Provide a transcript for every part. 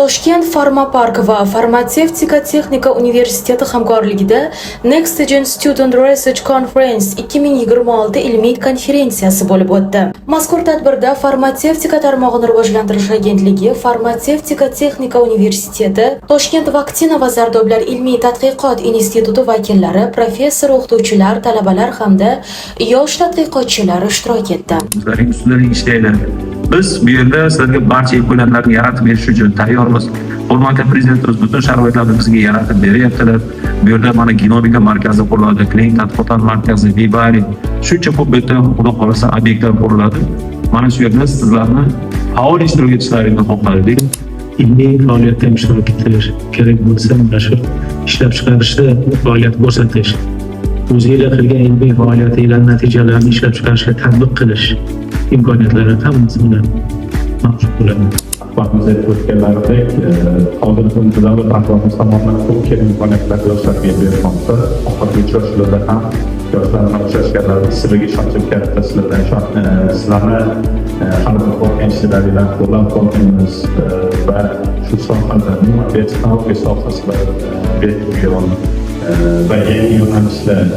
Toshkent Farmapark va Farmatsevtika texnika universiteti hamkorligida Next Gen Student Research Conference 2026 ilmiy konferensiyasi bo'lib o'tdi. Mazkur tadbirda Farmatsevtika tarmog'ini rivojlantirish agentligi, Farmatsevtika texnika universiteti, Toshkent vaksina va zardoblar ilmiy tadqiqot instituti vakillari, professor, o'qituvchilar, talabalar hamda yosh tadqiqotchilar ishtirok etdi. Biz bu yerda sizlarga barcha imkoniyatlarni yaratib berish uchun tayyormiz. Hurmatli prezidentimiz butun sharoitlarni bizga yaratib beryaptilar. Bu yerda mana genomika markazi quriladi, klinik tadqiqotlar markazi, Vivari, shuncha ko'p bitta xudo xolasa obyektlar quriladi. Mana shu yerda sizlarni faol ishtirok etishlaringizni xohladik. Ilmiy faoliyatda ishtirok etish kerak bo'lsa, mana shu ishlab chiqarishda faoliyat ko'rsatish, o'zingizlar qilgan ilmiy faoliyatingizlar natijalarini ishlab chiqarishga tatbiq qilish imkoniyatlari hammasi bilan mavjud bo'ladi. Ahvamizda o'tganlaridek, hozirgi kunda davlat rahbarimiz tomonidan ko'p kerak imkoniyatlar yoshlarga bermoqda. Oxirgi uchrashuvlarda ham yoshlarni uchrashganlarida sizlarga ishonchim katta, sizlarni hali qolgan ishlaringizdan qo'llab-quvvatlaymiz va shu sohada texnologiya sohasida berilgan va yangi yo'nalishlar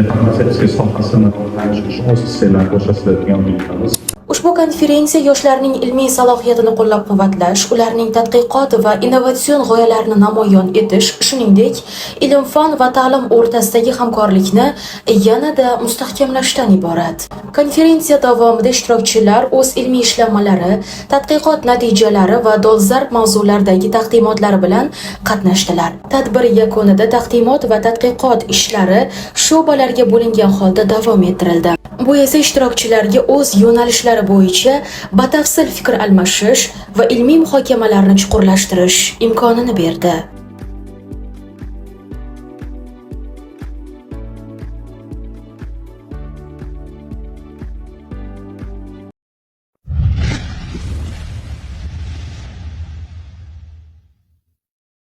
farmatsevtika sohasini rivojlantirish asoslarni ko'rsatadigan bo'lamiz. Ushbu konferensiya yoshlarning ilmiy salohiyatini qo'llab-quvvatlash, ularning tadqiqot va innovatsion g'oyalarini namoyon etish, shuningdek, ilm-fan va ta'lim o'rtasidagi hamkorlikni yanada mustahkamlashdan iborat. Konferensiya davomida ishtirokchilar o'z ilmiy ishlanmalari, tadqiqot natijalari va dolzarb mavzulardagi taqdimotlari bilan qatnashdilar. Tadbir yakunida taqdimot va tadqiqot ishlari sho'balarga bo'lingan holda davom ettirildi. Bu esa ishtirokchilarga o'z yo'nalishlari bo'yicha batafsil fikr almashish va ilmiy muhokamalarni chuqurlashtirish imkonini berdi.